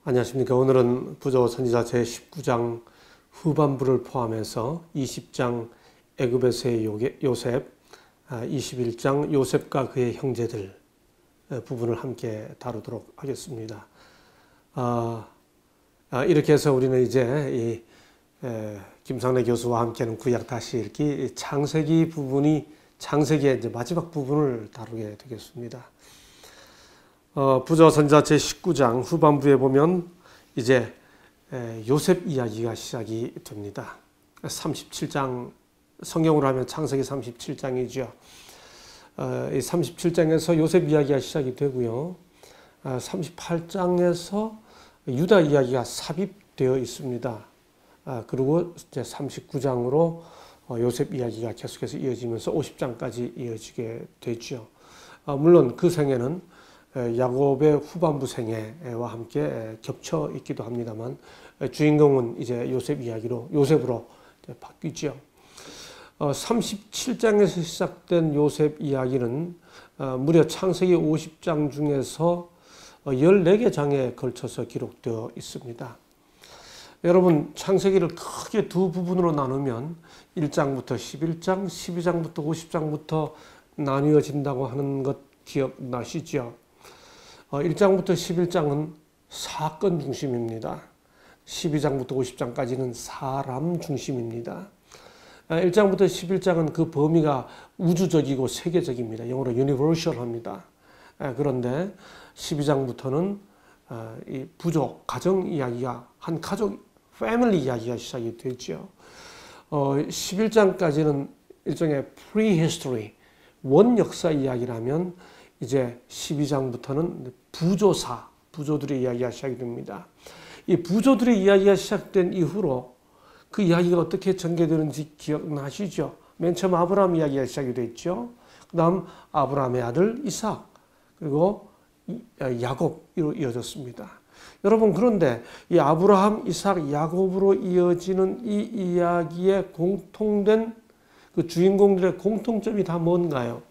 안녕하십니까. 오늘은 부조 선지자 제19장 후반부를 포함해서 20장 애굽에서의 요셉, 21장 요셉과 그의 형제들 부분을 함께 다루도록 하겠습니다. 이렇게 해서 우리는 이제 김상래 교수와 함께하는 구약 다시 읽기 창세기 부분이 창세기의 이제 마지막 부분을 다루게 되겠습니다. 부조 선지자 제19장 후반부에 보면 이제 요셉 이야기가 시작이 됩니다. 37장, 성경으로 하면 창세기 37장이죠. 이 37장에서 요셉 이야기가 시작이 되고요. 38장에서 유다 이야기가 삽입되어 있습니다. 그리고 이제 39장으로 요셉 이야기가 계속해서 이어지면서 50장까지 이어지게 되죠. 물론 그 생애는 야곱의 후반부 생애와 함께 겹쳐 있기도 합니다만 주인공은 이제 요셉으로 바뀌죠. 37장에서 시작된 요셉 이야기는 무려 창세기 50장 중에서 14개 장에 걸쳐서 기록되어 있습니다. 여러분, 창세기를 크게 두 부분으로 나누면 1장부터 11장, 12장부터 50장부터 나뉘어진다고 하는 것 기억나시죠? 1장부터 11장은 사건 중심입니다. 12장부터 50장까지는 사람 중심입니다. 1장부터 11장은 그 범위가 우주적이고 세계적입니다. 영어로 universal합니다. 그런데 12장부터는 이 부족, 가정 이야기가, 한 가족, 패밀리 이야기가 시작이 되죠. 11장까지는 일종의 prehistory, 원역사 이야기라면 이제 12장부터는 부조들의 이야기가 시작이 됩니다. 이 부조들의 이야기가 시작된 이후로 그 이야기가 어떻게 전개되는지 기억나시죠? 맨 처음 아브라함 이야기가 시작이 됐죠. 그 다음 아브라함의 아들 이삭, 그리고 야곱으로 이어졌습니다. 여러분, 그런데 이 아브라함, 이삭, 야곱으로 이어지는 이 이야기의 공통된 그 주인공들의 공통점이 다 뭔가요?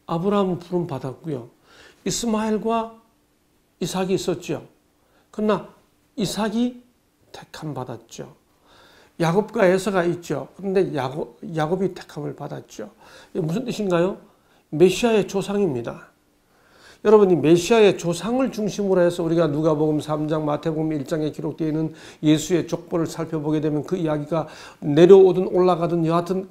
아브라함은 부름 받았고요. 이스마엘과 이삭이 있었죠. 그러나 이삭이 택함 받았죠. 야곱과 에서가 있죠. 그런데 야곱이 택함을 받았죠. 이게 무슨 뜻인가요? 메시아의 조상입니다. 여러분, 이 메시아의 조상을 중심으로 해서 우리가 누가복음 3장, 마태복음 1장에 기록되어 있는 예수의 족보를 살펴보게 되면 그 이야기가 내려오든 올라가든 여하튼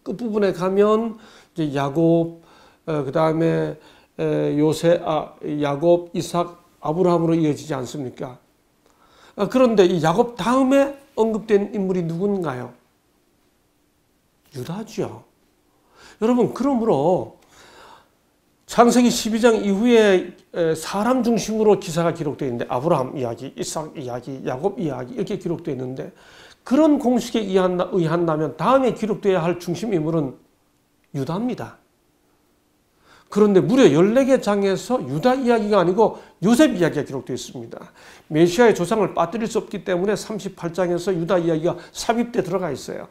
끝부분에 가면 이제 야곱, 그 다음에 야곱, 이삭, 아브라함으로 이어지지 않습니까? 그런데 이 야곱 다음에 언급된 인물이 누군가요? 유다죠. 여러분, 그러므로 창세기 12장 이후에 사람 중심으로 기사가 기록되어 있는데 아브라함 이야기, 이삭 이야기, 야곱 이야기 이렇게 기록되어 있는데 그런 공식에 의한다면 다음에 기록되어야 할 중심 인물은 유다입니다. 그런데 무려 14개 장에서 유다 이야기가 아니고 요셉 이야기가 기록되어 있습니다. 메시아의 조상을 빠뜨릴 수 없기 때문에 38장에서 유다 이야기가 삽입돼 들어가 있어요.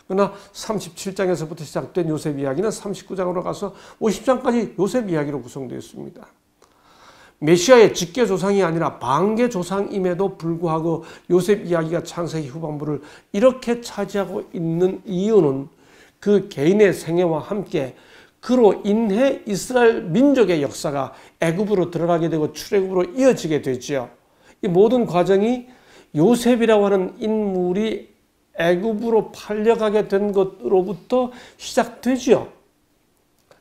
그러나 37장에서부터 시작된 요셉 이야기는 39장으로 가서 50장까지 요셉 이야기로 구성되어 있습니다. 메시아의 직계 조상이 아니라 반계 조상임에도 불구하고 요셉 이야기가 창세기 후반부를 이렇게 차지하고 있는 이유는 그 개인의 생애와 함께 그로 인해 이스라엘 민족의 역사가 애굽으로 들어가게 되고 출애굽으로 이어지게 되죠. 이 모든 과정이 요셉이라고 하는 인물이 애굽으로 팔려가게 된 것으로부터 시작되죠.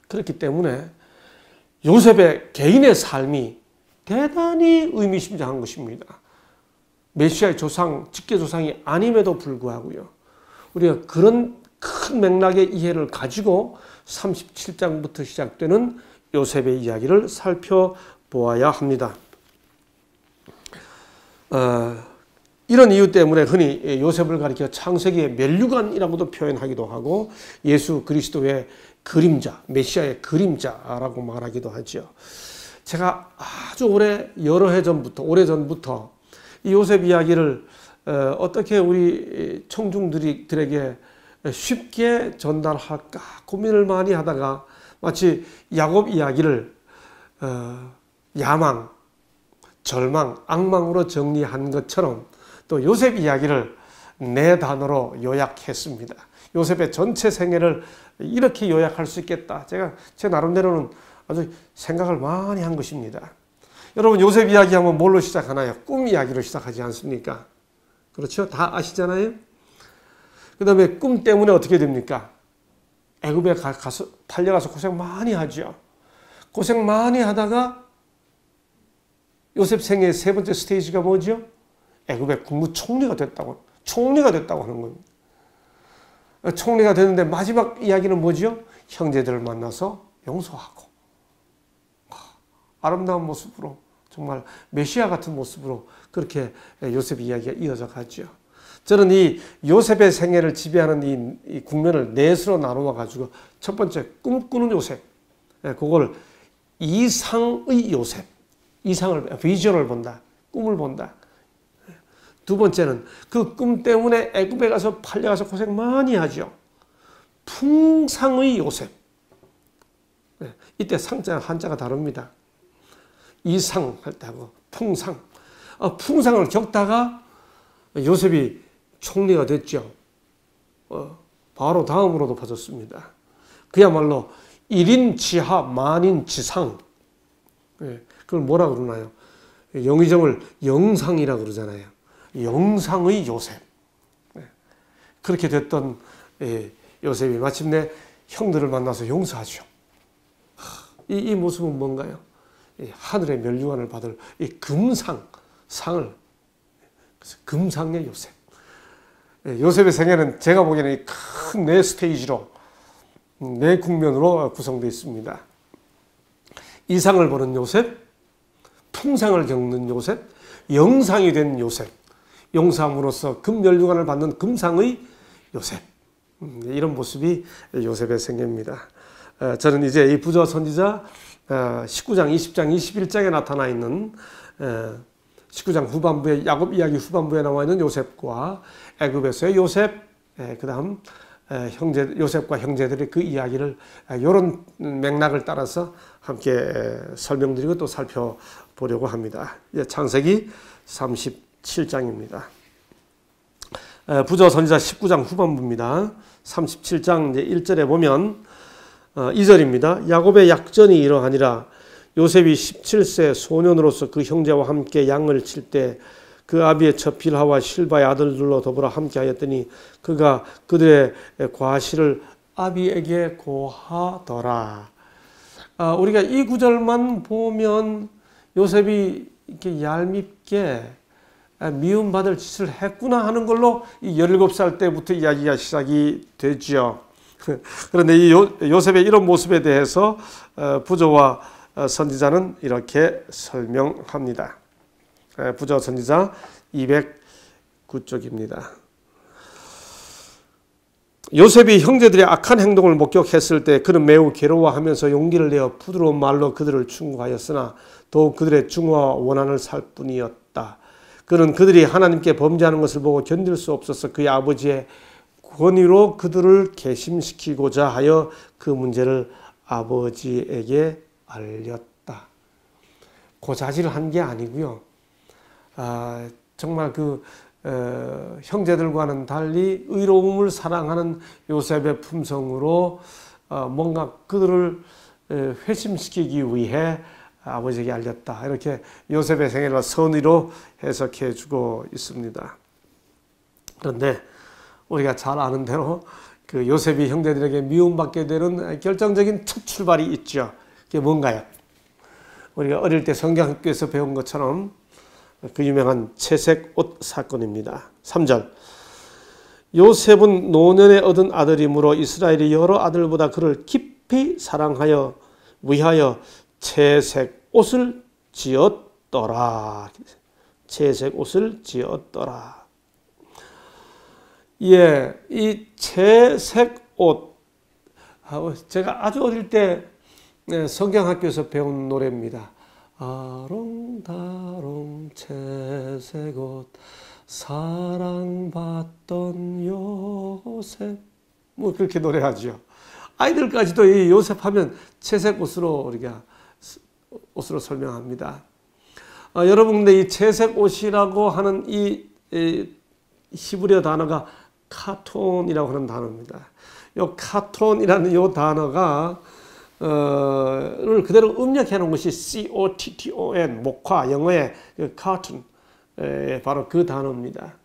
그렇기 때문에 요셉의 개인의 삶이 대단히 의미심장한 것입니다. 메시아의 조상, 직계 조상이 아님에도 불구하고요. 우리가 그런 큰 맥락의 이해를 가지고 37장부터 시작되는 요셉의 이야기를 살펴보아야 합니다. 이런 이유 때문에 흔히 요셉을 가리켜 창세기의 면류관이라고도 표현하기도 하고 예수 그리스도의 그림자, 메시아의 그림자라고 말하기도 하죠. 제가 아주 오래전부터 이 요셉 이야기를 어떻게 우리 청중들에게 쉽게 전달할까 고민을 많이 하다가 마치 야곱 이야기를 야망, 절망, 악망으로 정리한 것처럼 또 요셉 이야기를 네 단어로 요약했습니다. 요셉의 전체 생애를 이렇게 요약할 수 있겠다. 제가 제 나름대로는 아주 생각을 많이 한 것입니다. 여러분, 요셉 이야기하면 뭘로 시작하나요? 꿈 이야기로 시작하지 않습니까? 그렇죠? 다 아시잖아요? 그 다음에 꿈 때문에 어떻게 됩니까? 애굽에 가서 팔려가서 고생 많이 하죠. 고생 많이 하다가 요셉 생애의 세 번째 스테이지가 뭐죠? 애굽의 국무총리가 됐다고, 총리가 됐다고 하는 겁니다. 총리가 되는데 마지막 이야기는 뭐죠? 형제들을 만나서 용서하고 아름다운 모습으로, 정말 메시아 같은 모습으로 그렇게 요셉 이야기가 이어져 가죠. 저는 이 요셉의 생애를 지배하는 이 국면을 넷으로 나누어 가지고 첫 번째 꿈꾸는 요셉, 그걸 이상의 요셉, 이상을, 비전을 본다, 꿈을 본다. 두 번째는 그 꿈 때문에 애굽에 가서 팔려가서 고생 많이 하죠. 풍상의 요셉. 이때 상자 한자가 다릅니다. 이상 할 때하고 풍상. 풍상을 겪다가 요셉이 총리가 됐죠. 바로 다음으로도 봐줬습니다. 그야말로 1인 지하 만인 지상. 그걸 뭐라 그러나요? 영의정을 영상이라 그러잖아요. 영상의 요셉. 그렇게 됐던 요셉이 마침내 형들을 만나서 용서하죠. 이 모습은 뭔가요? 하늘의 면류관을 받을 이 금상, 상을, 그래서 금상의 요셉. 요셉의 생애는 제가 보기에는 큰 네 스테이지로, 네 국면으로 구성되어 있습니다. 이상을 보는 요셉, 풍상을 겪는 요셉, 영상이 된 요셉, 용서함으로써 금면류관을 받는 금상의 요셉. 이런 모습이 요셉의 생애입니다. 저는 이제 이 부조 선지자 19장, 20장, 21장에 나타나 있는 19장 후반부에, 야곱 이야기 후반부에 나와 있는 요셉과 애굽에서의 요셉, 그 다음 요셉과 형제들의 그 이야기를 이런 맥락을 따라서 함께 설명드리고 또 살펴보려고 합니다. 창세기 37장입니다. 부조 선지자 19장 후반부입니다. 37장 이제 1절에 보면 2절입니다. 야곱의 약전이 이러하니라. 요셉이 17세 소년으로서 그 형제와 함께 양을 칠 때 그 아비의 첩 빌하와 실바의 아들들로 더불어 함께 하였더니 그가 그들의 과실을 아비에게 고하더라. 우리가 이 구절만 보면 요셉이 이렇게 얄밉게 미움받을 짓을 했구나 하는 걸로 이 17살 때부터 이야기가 시작이 되죠. 그런데 이 요셉의 이런 모습에 대해서 부조와 선지자는 이렇게 설명합니다. 부조 선지자 209쪽입니다. 요셉이 형제들의 악한 행동을 목격했을 때 그는 매우 괴로워하면서 용기를 내어 부드러운 말로 그들을 충고하였으나 더욱 그들의 증오와 원한을 살 뿐이었다. 그는 그들이 하나님께 범죄하는 것을 보고 견딜 수 없어서 그의 아버지의 권위로 그들을 괘씸시키고자 하여 그 문제를 아버지에게 알렸다. 고자질을 한 게 아니고요. 정말 형제들과는 달리 의로움을 사랑하는 요셉의 품성으로 뭔가 그들을 회심시키기 위해 아버지에게 알렸다. 이렇게 요셉의 생애를 선의로 해석해 주고 있습니다. 그런데 우리가 잘 아는 대로 그 요셉이 형제들에게 미움받게 되는 결정적인 첫 출발이 있죠. 그게 뭔가요? 우리가 어릴 때 성경학교에서 배운 것처럼 그 유명한 채색 옷 사건입니다. 3절. 요셉은 노년에 얻은 아들이므로 이스라엘이 여러 아들보다 그를 깊이 사랑하여 위하여 채색 옷을 지었더라. 채색 옷을 지었더라. 예, 이 채색 옷, 제가 아주 어릴 때 성경학교에서 배운 노래입니다. 아롱다롱 채색 옷 사랑받던 요셉, 뭐 그렇게 노래하죠. 아이들까지도 이 요셉 하면 채색 옷으로 우리가 옷으로 설명합니다. 여러분 근데 이 채색 옷이라고 하는 이 히브리어 단어가 카톤이라고 하는 단어입니다. 요 카톤이라는 요 단어가 를 그대로 음력해 놓은 것이 COTTON 목화 영어의 카톤 바로 그 단어입니다.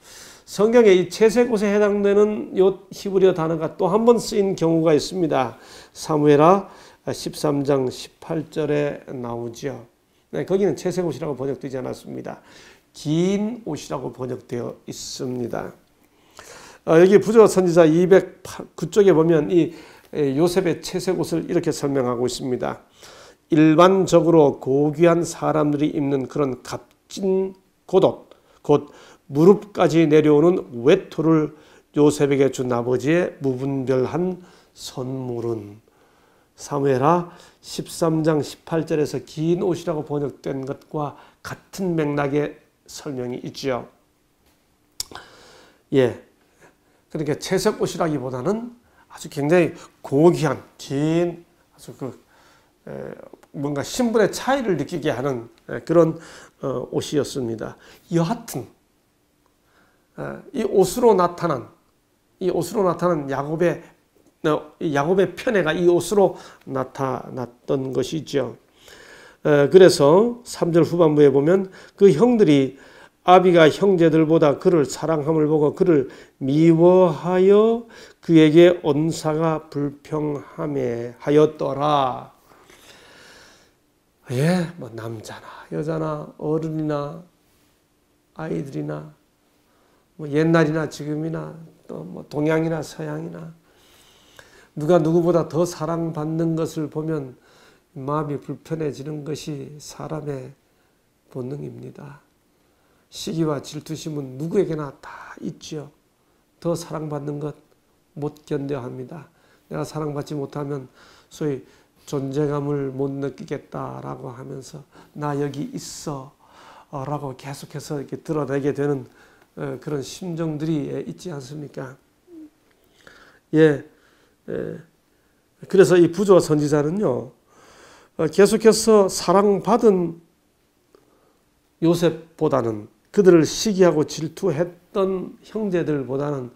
성경에 이 채색 옷에 해당되는 요 히브리어 단어가 또 한 번 쓰인 경우가 있습니다. 사무엘하 13장 18절에 나오죠. 네, 거기는 채색 옷이라고 번역되지 않았습니다. 긴 옷이라고 번역되어 있습니다. 여기 부조 선지자 209쪽에 보면 이 요셉의 채색 옷을 이렇게 설명하고 있습니다. 일반적으로 고귀한 사람들이 입는 그런 값진 겉옷, 곧 무릎까지 내려오는 외투를 요셉에게 준 아버지의 무분별한 선물은 사무엘하 13장 18절에서 긴 옷이라고 번역된 것과 같은 맥락의 설명이 있죠. 예, 그러니까 채색 옷이라기보다는 아주 굉장히 고귀한 긴 아주 뭔가 신분의 차이를 느끼게 하는 그런 옷이었습니다. 여하튼 이 옷으로 나타난 야곱의 편애가 이 옷으로 나타났던 것이죠. 그래서 3절 후반부에 보면 그 형들이 아비가 형제들보다 그를 사랑함을 보고 그를 미워하여 그에게 언사가 불평하며 하였더라. 예, 뭐 남자나 여자나 어른이나 아이들이나 뭐 옛날이나 지금이나 또 뭐 동양이나 서양이나 누가 누구보다 더 사랑받는 것을 보면 마음이 불편해지는 것이 사람의 본능입니다. 시기와 질투심은 누구에게나 다 있죠. 더 사랑받는 것 못 견뎌 합니다. 내가 사랑받지 못하면 소위 존재감을 못 느끼겠다라고 하면서 나 여기 있어 라고 계속해서 이렇게 드러내게 되는 그런 심정들이 있지 않습니까? 예. 그래서 이 부조 선지자는요, 계속해서 사랑받은 요셉보다는 그들을 시기하고 질투했던 형제들보다는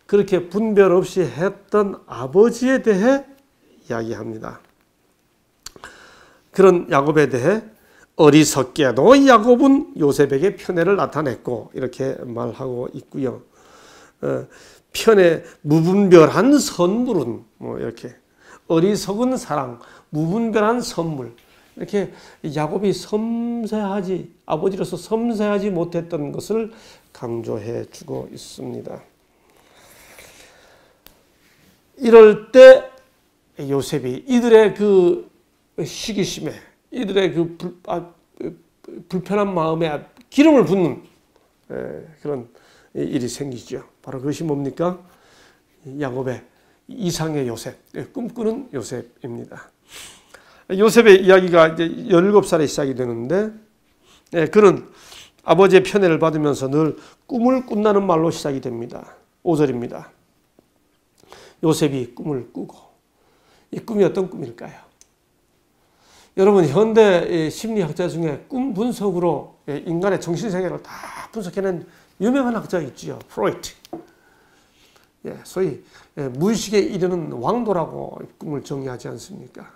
그렇게 분별 없이 했던 아버지에 대해 이야기합니다. 그런 야곱에 대해 어리석게도 야곱은 요셉에게 편애를 나타냈고 이렇게 말하고 있고요. 편애 무분별한 선물은 뭐 이렇게 어리석은 사랑, 무분별한 선물 이렇게 야곱이 아버지로서 섬세하지 못했던 것을 강조해 주고 있습니다. 이럴 때 요셉이 이들의 그 시기심에 이들의 그 불편한 마음에 기름을 붓는 그런 일이 생기죠. 바로 그것이 뭡니까? 야곱의 이상의 요셉, 꿈꾸는 요셉입니다. 요셉의 이야기가 이제 17살에 시작이 되는데 그는 아버지의 편애를 받으면서 늘 꿈을 꾼다는 말로 시작이 됩니다. 5절입니다. 요셉이 꿈을 꾸고 이 꿈이 어떤 꿈일까요? 여러분 현대 심리학자 중에 꿈 분석으로 인간의 정신세계를 다 분석해낸 유명한 학자 있지요. 프로이트. 소위 무의식에 이르는 왕도라고 꿈을 정의하지 않습니까?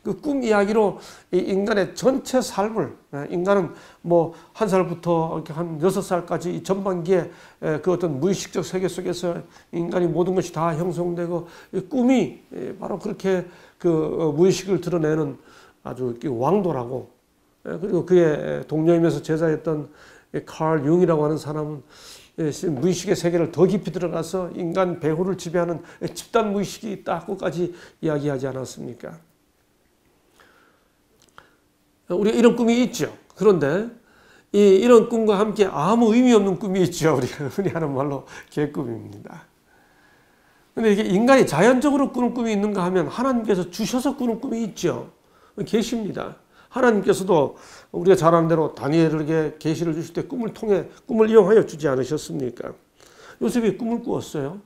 그 꿈 이야기로 인간의 전체 삶을 인간은 뭐 1살부터 한 6살까지 이 전반기에 그 어떤 무의식적 세계 속에서 인간이 모든 것이 다 형성되고 꿈이 바로 그렇게 그 무의식을 드러내는 아주 왕도라고 그리고 그의 동료이면서 제자였던 칼 융이라고 하는 사람은 무의식의 세계를 더 깊이 들어가서 인간 배후를 지배하는 집단 무의식이 있다고까지 이야기하지 않았습니까? 우리가 이런 꿈이 있죠. 그런데 이런 꿈과 함께 아무 의미 없는 꿈이 있죠. 우리가 흔히 하는 말로 개꿈입니다. 그런데 이게 인간이 자연적으로 꾸는 꿈이 있는가 하면 하나님께서 주셔서 꾸는 꿈이 있죠. 계십니다. 하나님께서도 우리가 잘 아는 대로 다니엘에게 계시를 주실 때 꿈을 이용하여 주지 않으셨습니까? 요셉이 꿈을 꾸었어요.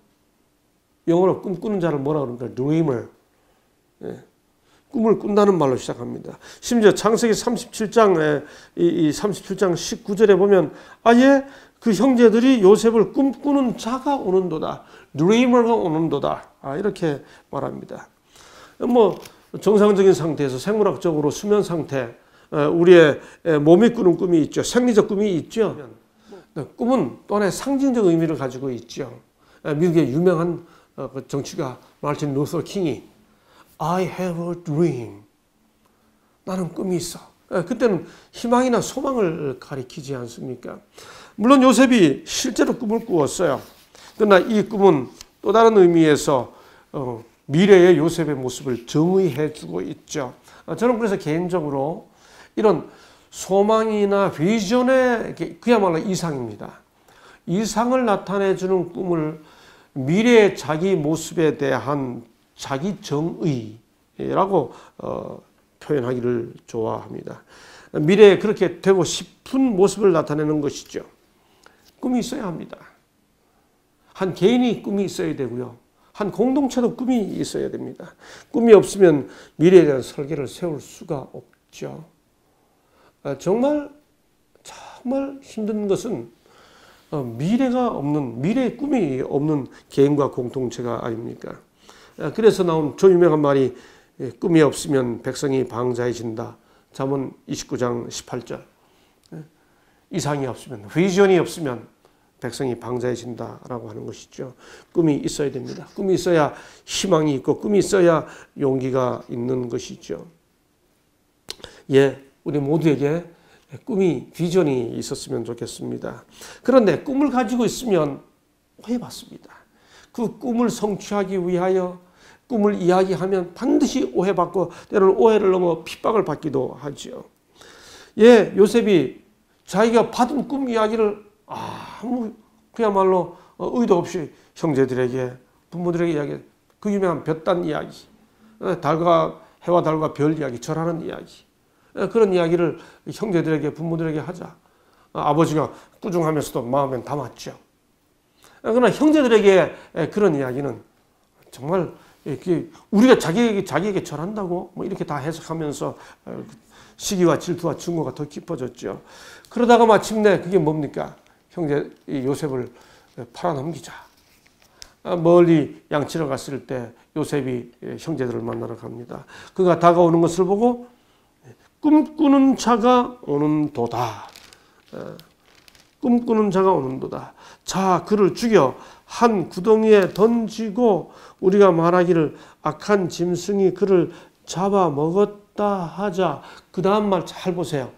영어로 꿈꾸는 자를 뭐라 그럽니까? dreamer. 꿈을 꾼다는 말로 시작합니다. 심지어 창세기 37장 이 37장 19절에 보면 아예 그 형제들이 요셉을 꿈꾸는 자가 오는도다. 드리머가 오는도다. 이렇게 말합니다. 뭐 정상적인 상태에서 생물학적으로 수면 상태, 우리의 몸이 꾸는 꿈이 있죠. 생리적 꿈이 있죠. 꿈은 또 하나의 상징적 의미를 가지고 있죠. 미국의 유명한 정치가 마틴 루터 킹이 I have a dream. 나는 꿈이 있어. 그때는 희망이나 소망을 가리키지 않습니까? 물론 요셉이 실제로 꿈을 꾸었어요. 그러나 이 꿈은 또 다른 의미에서 미래의 요셉의 모습을 정의해 주고 있죠. 저는 그래서 개인적으로 이런 소망이나 비전의 그야말로 이상입니다. 이상을 나타내 주는 꿈을 미래의 자기 모습에 대한 자기 정의라고 표현하기를 좋아합니다. 미래에 그렇게 되고 싶은 모습을 나타내는 것이죠. 꿈이 있어야 합니다. 한 개인이 꿈이 있어야 되고요. 한 공동체도 꿈이 있어야 됩니다. 꿈이 없으면 미래에 대한 설계를 세울 수가 없죠. 정말 힘든 것은 미래의 꿈이 없는 개인과 공동체가 아닙니까? 그래서 나온 저 유명한 말이 꿈이 없으면 백성이 방자해진다. 잠언 29장 18절. 이상이 없으면, 비전이 없으면 백성이 방자해진다라고 하는 것이죠. 꿈이 있어야 됩니다. 꿈이 있어야 희망이 있고 꿈이 있어야 용기가 있는 것이죠. 우리 모두에게 꿈이, 비전이 있었으면 좋겠습니다. 그런데 꿈을 가지고 있으면 오해받습니다. 그 꿈을 성취하기 위하여 꿈을 이야기하면 반드시 오해받고 때로는 오해를 넘어 핍박을 받기도 하죠. 요셉이 자기가 받은 꿈 이야기를 아무 그야말로 의도 없이 형제들에게, 부모들에게 이야기, 그 유명한 볕단 이야기, 해와 달과 별 이야기, 절하는 이야기, 그런 이야기를 형제들에게, 부모들에게 하자. 아버지가 꾸중하면서도 마음엔 담았죠. 그러나 형제들에게 그런 이야기는 정말 우리가 자기에게 절한다고 뭐 이렇게 다 해석하면서 시기와 질투와 증오가 더 깊어졌죠. 그러다가 마침내 그게 뭡니까? 형제 요셉을 팔아넘기자. 멀리 양치러 갔을 때 요셉이 형제들을 만나러 갑니다. 그가 다가오는 것을 보고 꿈꾸는 자가 오는도다. 꿈꾸는 자가 오는도다. 자, 그를 죽여 한 구덩이에 던지고 우리가 말하기를 악한 짐승이 그를 잡아먹었다 하자. 그 다음 말 잘 보세요.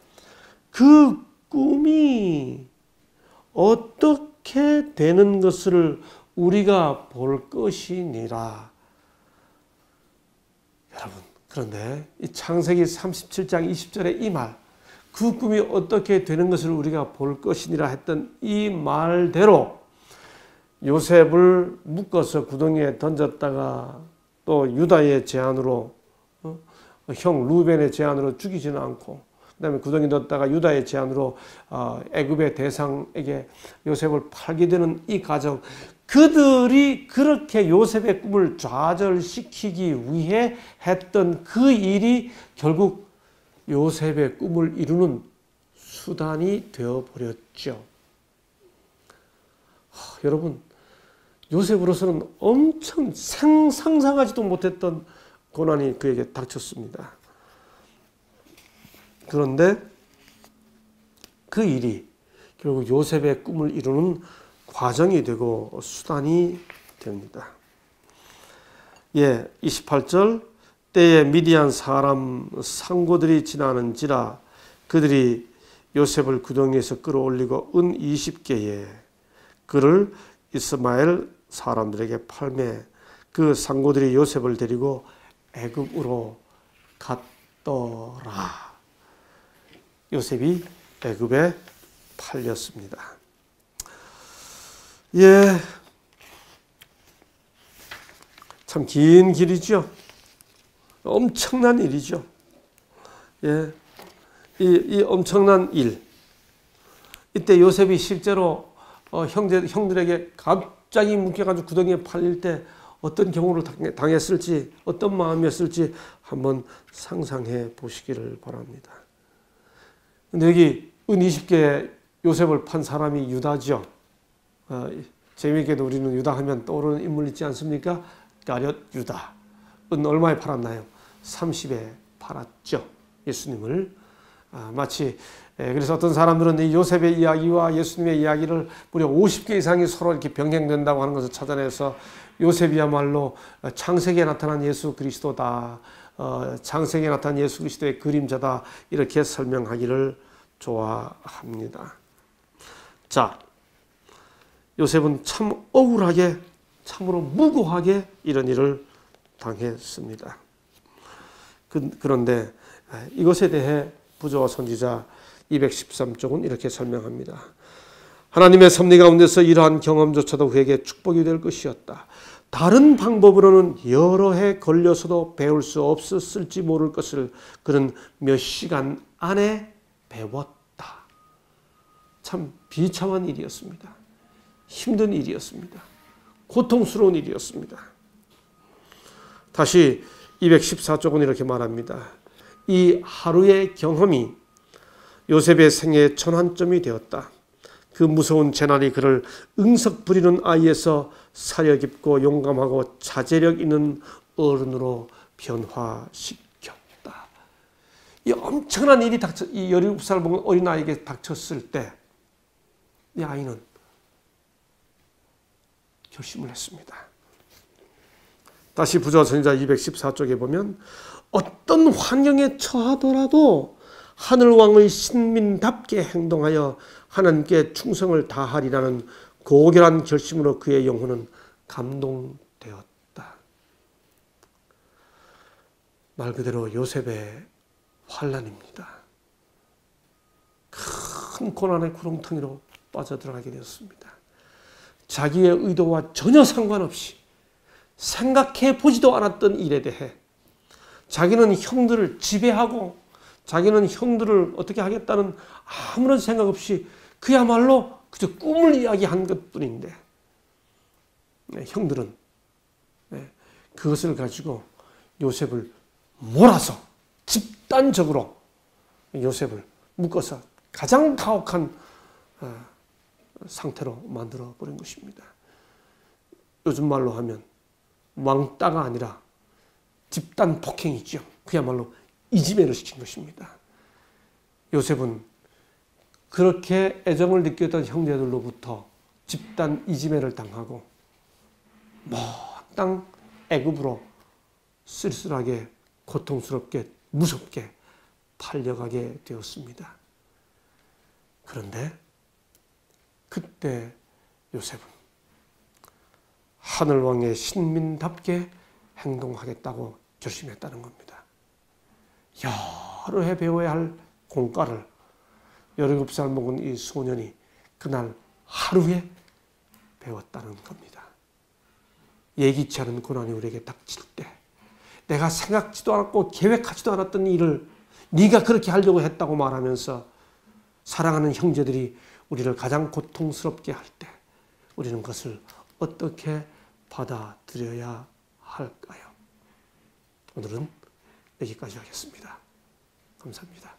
그 꿈이 어떻게 되는 것을 우리가 볼 것이니라. 여러분, 그런데 이 창세기 37장 20절의 이 말, 그 꿈이 어떻게 되는 것을 우리가 볼 것이니라 했던 이 말대로 요셉을 묶어서 구덩이에 던졌다가 또 유다의 제안으로 형 루벤의 제안으로 죽이지는 않고 그다음에 구덩이에 넣었다가 유다의 제안으로 애굽의 대상에게 요셉을 팔게 되는 이 과정, 그들이 그렇게 요셉의 꿈을 좌절시키기 위해 했던 그 일이 결국 요셉의 꿈을 이루는 수단이 되어버렸죠. 여러분, 요셉으로서는 엄청 상상하지도 못했던 고난이 그에게 닥쳤습니다. 그런데 그 일이 결국 요셉의 꿈을 이루는 과정이 되고 수단이 됩니다. 28절 때에 미디안 사람 상고들이 지나는지라 그들이 요셉을 구덩이에서 끌어올리고 은 20개에 그를 이스마엘 사람들에게 팔매 그 상고들이 요셉을 데리고 애굽으로 갔더라. 요셉이 애굽에 팔렸습니다. 참 긴 길이죠. 엄청난 일이죠. 이 엄청난 일. 이때 요셉이 실제로 형들에게 갑자기 묶여가지고 구덩이에 팔릴 때 어떤 경우를 당했을지, 어떤 마음이었을지 한번 상상해 보시기를 바랍니다. 근데 여기 은 20개 요셉을 판 사람이 유다죠. 재미있게도 우리는 유다 하면 떠오르는 인물 있지 않습니까? 가룟 유다. 은 얼마에 팔았나요? 30에 팔았죠. 예수님을. 마치 그래서 어떤 사람들은 이 요셉의 이야기와 예수님의 이야기를 무려 50개 이상이 서로 이렇게 병행된다고 하는 것을 찾아내서 요셉이야말로 창세기에 나타난 예수 그리스도다. 창세기에 나타난 예수 그리스도의 그림자다. 이렇게 설명하기를 좋아합니다. 자, 요셉은 참 억울하게, 참으로 무고하게 이런 일을 당했습니다. 그런데 이것에 대해 부조와 선지자 213쪽은 이렇게 설명합니다. 하나님의 섭리 가운데서 이러한 경험조차도 그에게 축복이 될 것이었다. 다른 방법으로는 여러 해 걸려서도 배울 수 없었을지 모를 것을 그는 몇 시간 안에 배웠다. 참 비참한 일이었습니다. 힘든 일이었습니다. 고통스러운 일이었습니다. 다시 214쪽은 이렇게 말합니다. 이 하루의 경험이 요셉의 생애의 전환점이 되었다. 그 무서운 재난이 그를 응석 부리는 아이에서 사려 깊고 용감하고 자제력 있는 어른으로 변화시켰다. 이 엄청난 일이 이 17살 먹은 어린아이에게 닥쳤을 때 이 아이는 결심을 했습니다. 다시 부조와 선지자 214쪽에 보면 어떤 환경에 처하더라도 하늘왕의 신민답게 행동하여 하나님께 충성을 다하리라는 고결한 결심으로 그의 영혼은 감동되었다. 말 그대로 요셉의 환난입니다. 큰 고난의 구렁텅이로 빠져들어가게 되었습니다. 자기의 의도와 전혀 상관없이 생각해 보지도 않았던 일에 대해 자기는 형들을 지배하고 자기는 형들을 어떻게 하겠다는 아무런 생각 없이 그야말로 그저 꿈을 이야기한 것뿐인데 형들은 그것을 가지고 요셉을 몰아서 집단적으로 요셉을 묶어서 가장 가혹한 상태로 만들어 버린 것입니다. 요즘 말로 하면 왕따가 아니라 집단 폭행이죠. 그야말로 이지매를 시킨 것입니다. 요셉은 그렇게 애정을 느꼈던 형제들로부터 집단 이지매를 당하고 먼 땅 애굽으로 쓸쓸하게 고통스럽게 무섭게 팔려가게 되었습니다. 그런데 그때 요셉은 하늘왕의 신민답게 행동하겠다고 결심했다는 겁니다. 여러 해 배워야 할 공과를 17살 먹은 이 소년이 그날 하루에 배웠다는 겁니다. 예기치 않은 고난이 우리에게 닥칠 때 내가 생각지도 않았고 계획하지도 않았던 일을 네가 그렇게 하려고 했다고 말하면서 사랑하는 형제들이 우리를 가장 고통스럽게 할 때 우리는 그것을 어떻게 받아들여야 할까요? 오늘은 여기까지 하겠습니다. 감사합니다.